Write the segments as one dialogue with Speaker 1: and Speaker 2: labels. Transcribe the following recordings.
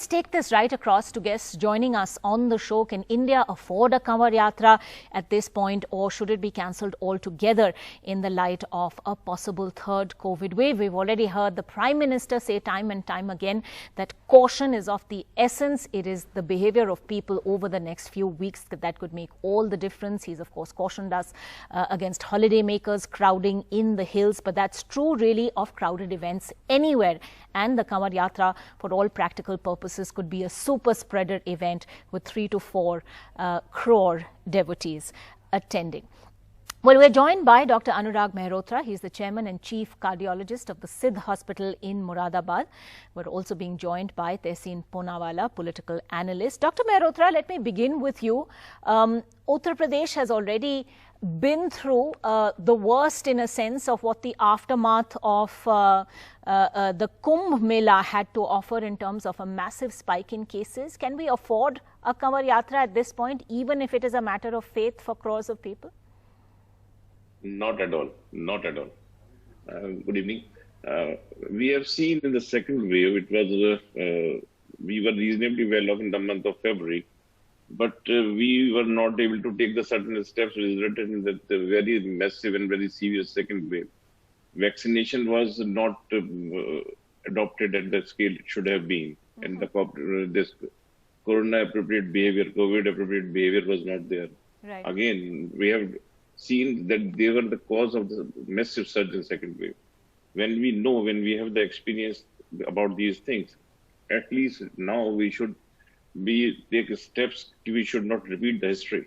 Speaker 1: let's take this right across to guests joining us on the show. Can India afford a Kanwar Yatra at this point, or should it be cancelled altogether in the light of a possible third COVID wave? We've already heard the Prime Minister say time and time again that caution is of the essence. It is the behaviour of people over the next few weeks that could make all the difference. He's of course cautioned us against holiday makers crowding in the hills, but that's true really of crowded events anywhere. And the Kanwar Yatra, for all practical purposes, could be a super spreader event with 3 to 4 crore devotees attending. Well, we're joined by Dr. Anurag Mehrotra. He's the chairman and chief cardiologist of the Sidh Hospital in Moradabad. We're also being joined by Tehseen Poonawalla, political analyst. Dr. Mehrotra, let me begin with you. Uttar Pradesh has already been through the worst, in a sense, of what the aftermath of the Kumbh Mela had to offer in terms of a massive spike in cases. Can we afford a Kanwar Yatra at this point, even if it is a matter of faith for crores of people?
Speaker 2: Not at all. Not at all. Good evening. We have seen in the second wave, it was we were reasonably well off in the month of February, but we were not able to take the certain steps resulted in that very massive and very serious second wave. Vaccination was not adopted at the scale it should have been, and this corona-appropriate behavior, COVID-appropriate behavior was not there.
Speaker 1: Right.
Speaker 2: Again, we have seen that they were the cause of the massive surge in second wave. When we have the experience about these things, at least now we should take steps. We should not repeat the history.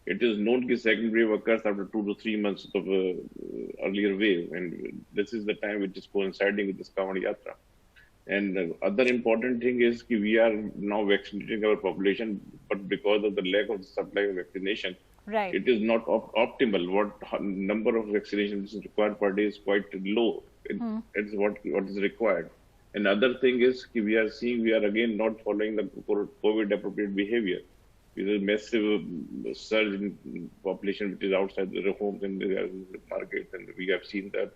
Speaker 2: It is known that second wave occurs after 2 to 3 months of earlier wave, and this is the time which is coinciding with this Kanwar Yatra. And the other important thing is that we are now vaccinating our population, but because of the lack of the supply of vaccination,
Speaker 1: right,
Speaker 2: it is not optimal. What number of vaccinations is required per day is quite low. It's what is required. Another thing is we are again not following the COVID appropriate behavior. There is a massive surge in population which is outside the homes and the markets, and we have seen that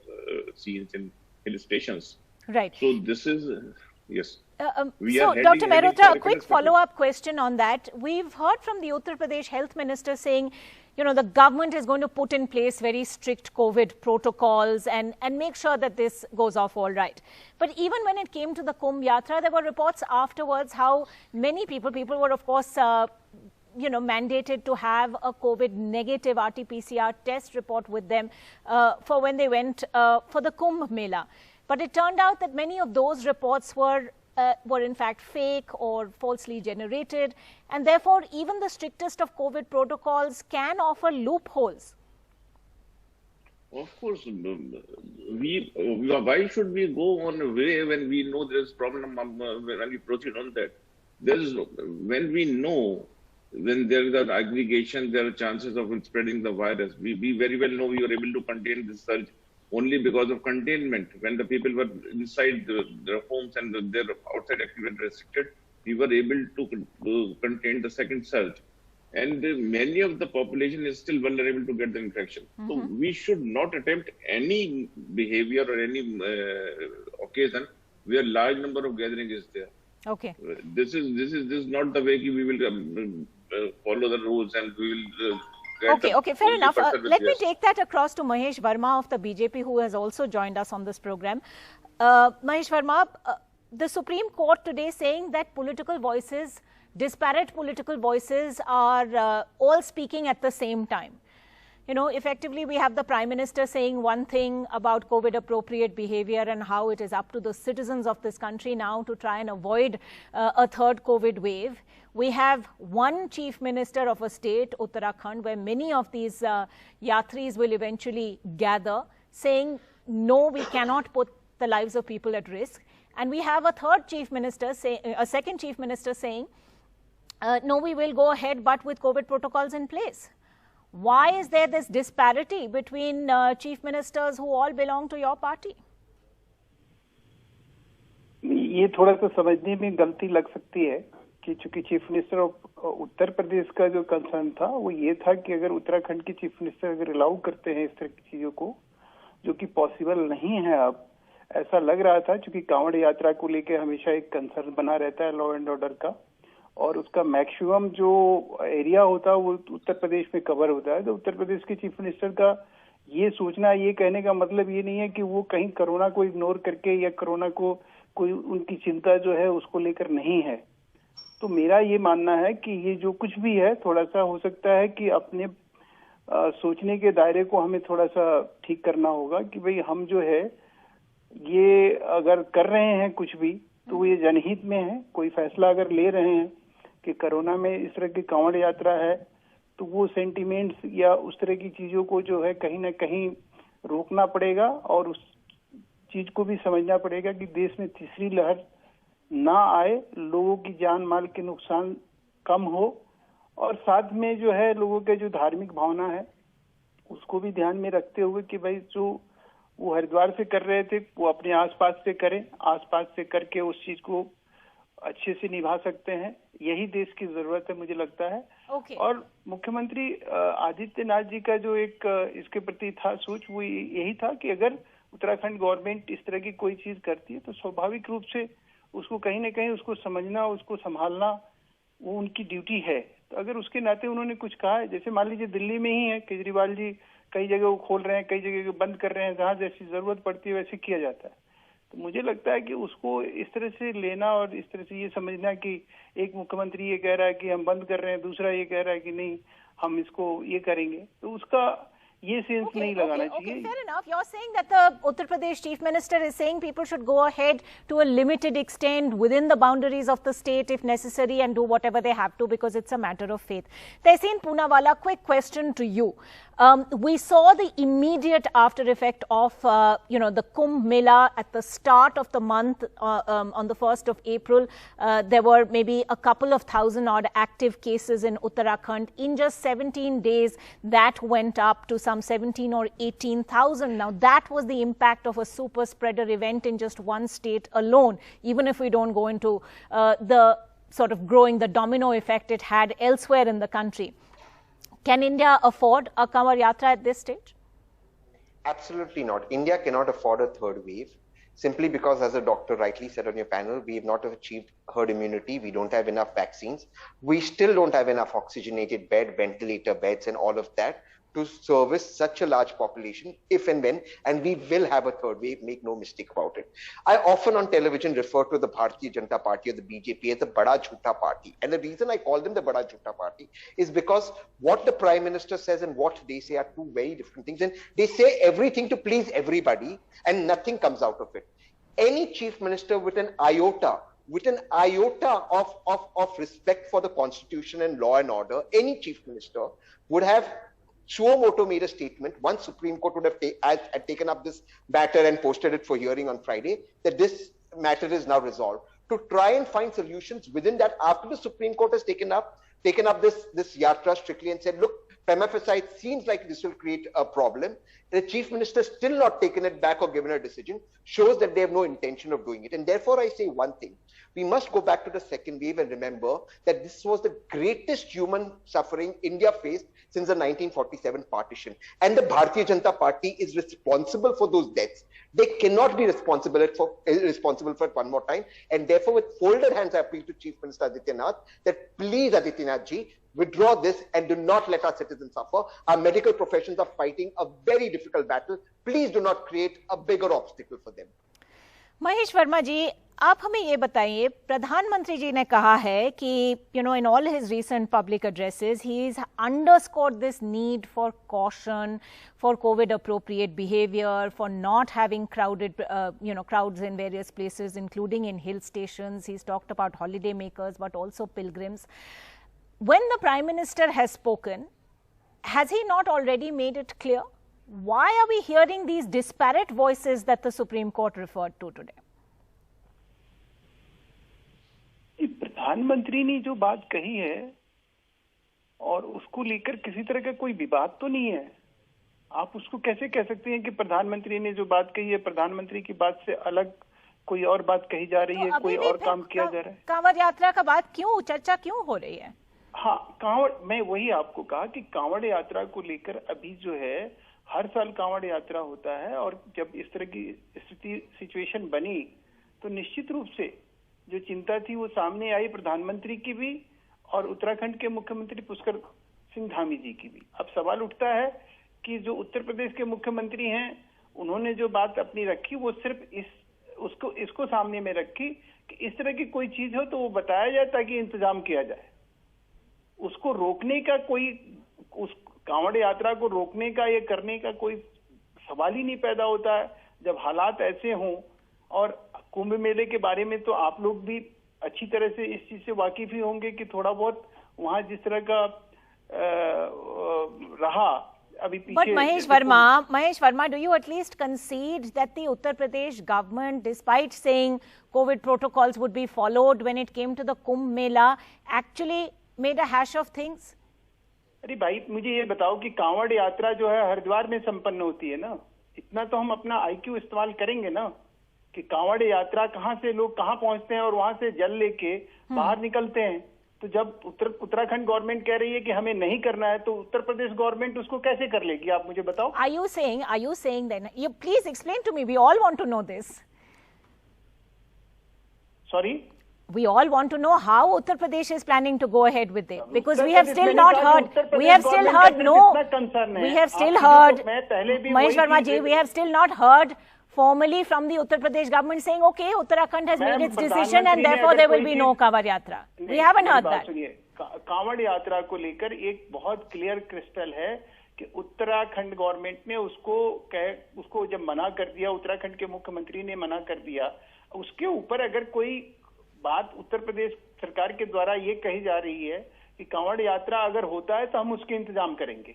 Speaker 2: scenes in hill stations.
Speaker 1: Right.
Speaker 2: So this is, yes.
Speaker 1: So, Dr. Mehrotra, a quick follow-up question on that. We've heard from the Uttar Pradesh Health Minister saying, the government is going to put in place very strict COVID protocols and make sure that this goes off all right. But even when it came to the Kumbh Yatra, there were reports afterwards how many people were, of course, mandated to have a COVID negative RT-PCR test report with them for when they went for the Kumbh Mela. But it turned out that many of those reports were in fact fake or falsely generated, and therefore even the strictest of COVID protocols can offer loopholes.
Speaker 2: Of course, why should we go on a way when we know there is problem when we proceed on that? When we know, when there is an aggregation, there are chances of spreading the virus. We very well know we are able to contain this surge only because of containment. When the people were inside their homes and their outside activity restricted, we were able to contain the second surge. And many of the population is still vulnerable to get the infection. So we should not attempt any behavior or any occasion where large number of gathering is there.
Speaker 1: Okay.
Speaker 2: This is not the way we will follow the rules, and we will.
Speaker 1: Okay, fair enough. Let me take that across to Mahesh Verma of the BJP, who has also joined us on this program. Mahesh Verma, the Supreme Court today saying that disparate political voices are all speaking at the same time. Effectively, we have the Prime Minister saying one thing about COVID appropriate behavior and how it is up to the citizens of this country now to try and avoid a third COVID wave. We have one Chief Minister of a state, Uttarakhand, where many of these yatris will eventually gather, saying, no, we cannot put the lives of people at risk. And we have a second Chief Minister saying, no, we will go ahead, but with COVID protocols in place. Why is there this disparity between chief ministers who all belong to your party?
Speaker 3: ये थोड़ा सा समझने में गलती लग सकती है कि चूंकि chief minister of Uttar Pradesh का जो कंसर्न था वो ये था कि अगर उत्तराखंड के चीफ मिनिस्टर अगर अलाउ करते हैं इस तरह की चीजों को, जो कि पॉसिबल नहीं है अब, ऐसा लग रहा था, क्योंकि कांवड़ यात्रा को लेकर हमेशा एक कंसर्न बना रहता है लॉ एंड ऑर्डर का, और उसका मैक्सिमम जो एरिया होता है वो उत्तर प्रदेश में कवर होता है। तो उत्तर प्रदेश के चीफ मिनिस्टर का ये सोचना, ये कहने का मतलब ये नहीं है कि वो कहीं कोरोना को इग्नोर करके या कोरोना को कोई उनकी चिंता जो है उसको लेकर नहीं है। तो मेरा ये मानना है कि ये जो कुछ भी है, थोड़ा सा हो सकता है कि अपने सोचने के दायरे को हमें थोड़ा सा ठीक करना होगा कि भाई हम जो है ये अगर कर रहे हैं कुछ भी तो ये जनहित में है। कोई फैसला अगर ले रहे हैं कि कोरोना में इस तरह की कांवड़ यात्रा है, तो वो सेंटिमेंट्स या उस तरह की चीजों को जो है कहीं ना कहीं रोकना पड़ेगा, और उस चीज को भी समझना पड़ेगा कि देश में तीसरी लहर ना आए, लोगों की जान माल के नुकसान कम हो, और साथ में जो है लोगों के जो धार्मिक भावना है उसको भी ध्यान में रखते हुए कि भाई जो वो हरिद्वार से कर रहे थे वो अपने आसपास से करें, आसपास से करके उस चीज को अच्छे से निभा सकते हैं। यही देश की जरूरत है, मुझे लगता है। और मुख्यमंत्री आदित्यनाथ जी का जो एक इसके प्रति था सोच, वो यही था कि अगर उत्तराखंड गवर्नमेंट इस तरह की कोई चीज करती है तो स्वाभाविक रूप से उसको कहीं ना कहीं उसको समझना, उसको संभालना वो उनकी ड्यूटी है। तो अगर उसके नाते उन्होंने कुछ कहा है, जैसे मान लीजिए दिल्ली में ही है, केजरीवाल जी कई जगह वो खोल रहे हैं, कई जगह बंद कर रहे हैं, जहां जैसी जरूरत पड़ती है वैसे किया जाता है। तो मुझे लगता है कि उसको इस तरह से लेना और इस तरह से ये समझना कि एक मुख्यमंत्री ये कह रहा है कि हम बंद कर रहे हैं, दूसरा ये कह रहा है कि नहीं हम इसको ये करेंगे, तो उसका ये सेंस नहीं लगाना चाहिए।
Speaker 1: Fair enough. You're saying that the Uttar Pradesh Chief Minister is saying people should go ahead to a limited extent within the boundaries of the state if necessary and do whatever they have to because it's a matter of faith. Tehseen Poonawalla, quick question to you. We saw the immediate after effect of, the Kumbh Mela at the start of the month on the 1st of April. There were maybe a couple of thousand odd active cases in Uttarakhand. In just 17 days, that went up to some 17 or 18,000. Now, that was the impact of a super spreader event in just one state alone, even if we don't go into the sort of growing the domino effect it had elsewhere in the country. Can India afford a Kanwar Yatra at this stage?
Speaker 4: Absolutely not. India cannot afford a third wave simply because, as a doctor rightly said on your panel, we have not achieved herd immunity. We don't have enough vaccines. We still don't have enough oxygenated bed, ventilator beds, and all of that to service such a large population if and when, and we will have a third wave, make no mistake about it. I often on television refer to the Bharatiya Janata Party or the BJP as the Bada Jhoota Party. And the reason I call them the Bada Jhoota Party is because what the Prime Minister says and what they say are two very different things. And they say everything to please everybody and nothing comes out of it. Any Chief Minister with an iota of respect for the Constitution and law and order, any Chief Minister would have suo moto made a statement. Once Supreme Court would have taken up this matter and posted it for hearing on Friday, that this matter is now resolved, to try and find solutions within that. After the Supreme Court has taken up this yatra strictly and said, look, prima facie it seems like this will create a problem, the Chief Minister still not taken it back or given a decision, shows that they have no intention of doing it. And therefore I say one thing, we must go back to the second wave and remember that this was the greatest human suffering India faced since the 1947 partition. And the Bharatiya Janata Party is responsible for those deaths. They cannot be responsible for it one more time. And therefore, with folded hands, I appeal to Chief Minister Adityanath that please, Adityanath ji, withdraw this and do not let our citizens suffer. Our medical professions are fighting a very difficult battle. Please do not create a bigger obstacle for them.
Speaker 1: Mahesh Verma जी, आप हमें ये बताइए, प्रधानमंत्री जी ने कहा है कि in all his recent public addresses he's underscored this need for caution, for COVID appropriate behavior, for not having crowded crowds in various places including in hill stations. He's talked about holiday makers but also pilgrims. When the Prime Minister has spoken, has he not already made it clear? Why are we hearing these disparate voices that the Supreme Court referred to today?
Speaker 3: प्रधानमंत्री ने जो बात कही है और उसको लेकर किसी तरह का कोई विवाद तो नहीं है। आप उसको कैसे कह सकते हैं कि प्रधानमंत्री ने जो बात कही है, प्रधानमंत्री की बात से अलग कोई और बात कही जा रही है, कोई और काम किया जा रहा है?
Speaker 1: कांवड़ यात्रा का बात क्यों, चर्चा क्यों हो रही है?
Speaker 3: हाँ, कांवड़, मैं वही आपको कहा कि कांवड़ यात्रा को लेकर अभी जो है हर साल कांवड़ यात्रा होता है, और जब इस तरह की सिचुएशन बनी तो निश्चित रूप से जो चिंता थी वो सामने आई, प्रधानमंत्री की भी और उत्तराखंड के मुख्यमंत्री पुष्कर सिंह धामी जी की भी। अब सवाल उठता है कि जो उत्तर प्रदेश के मुख्यमंत्री हैं, उन्होंने जो बात अपनी रखी वो सिर्फ इसको सामने में रखी कि इस तरह की कोई चीज हो तो वो बताया जाए ताकि इंतजाम किया जाए। उसको रोकने का कोई, उस कांवड़ यात्रा को रोकने का या करने का कोई सवाल ही नहीं पैदा होता है जब हालात ऐसे हों। और कुंभ मेले के बारे में तो आप लोग भी अच्छी तरह से इस चीज से वाकिफ ही होंगे कि थोड़ा बहुत वहां जिस तरह का रहा अभी पीछे।
Speaker 1: But Mahesh Verma, do you at least concede that the Uttar Pradesh government, despite saying COVID protocols would be followed when it came to the Kumbh Mela, actually made a hash of things?
Speaker 3: अरे भाई, मुझे ये बताओ कि कांवड़ यात्रा जो है हरिद्वार में संपन्न होती है ना, इतना तो हम अपना IQ इस्तेमाल करेंगे ना कि कांवड़ यात्रा कहाँ से लोग कहाँ पहुंचते हैं और वहां से जल लेके बाहर निकलते हैं। तो जब उत्तराखंड गवर्नमेंट कह रही है कि हमें नहीं करना है, तो उत्तर प्रदेश गवर्नमेंट उसको कैसे कर लेगी, आप मुझे बताओ।
Speaker 1: Are you saying then, you please explain to me, we all want to know this.
Speaker 3: Sorry?
Speaker 1: We all want to know how Uttar Pradesh is planning to go ahead with it, because we have still not heard, Mahesh Verma ji, we have still not heard formally from the Uttar Pradesh government saying, okay, Uttarakhand has made its decision and therefore there will be no Kanwar Yatra. We haven't heard that.
Speaker 3: Kanwar यात्रा को लेकर एक बहुत clear crystal है कि Uttarakhand government ने उसको जब मना कर दिया, उत्तराखंड के मुख्यमंत्री ने मना कर दिया, उसके ऊपर अगर कोई बात उत्तर प्रदेश सरकार के द्वारा ये कही जा रही है कि कांवड़ यात्रा अगर होता है तो हम उसके इंतजाम करेंगे।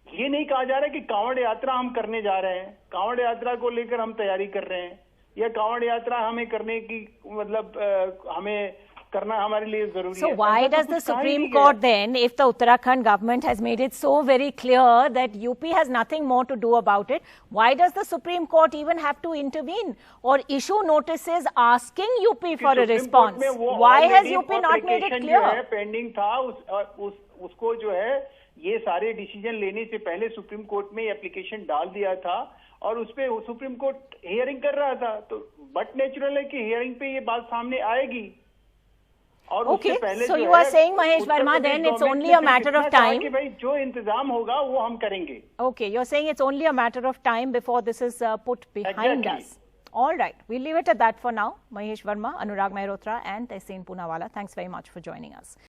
Speaker 3: ये नहीं कहा जा रहा है कि कांवड़ यात्रा हम करने जा रहे हैं, कांवड़ यात्रा को लेकर हम तैयारी कर रहे हैं, या कांवड़ यात्रा हमें करने की मतलब हमें करना हमारे लिए जरूरी है।
Speaker 1: So why does the Supreme Court then, if the Uttarakhand government has made it so very clear that UP has nothing more to do about it, why does the Supreme Court even have to intervene or issue notices asking UP for a response? Why has UP not made it clear?
Speaker 3: Pending था उसको जो है ये सारे decision लेने से पहले supreme court में एप्लीकेशन डाल दिया था और उस पे सुप्रीम कोर्ट हियरिंग कर रहा था। तो बट नेचुरल है कि हियरिंग पे ये बात सामने आएगी।
Speaker 1: Okay, so you are saying, Mahesh Verma, then it's only a matter of time.
Speaker 3: कि भाई जो इंतजाम होगा वो हम करेंगे।
Speaker 1: Okay, you're saying it's only a matter of time before this is put behind us. All right, we'll leave it at that for now. Mahesh Verma, Anurag Mehrotra and Tehseen Poonawalla, thanks very much for joining us.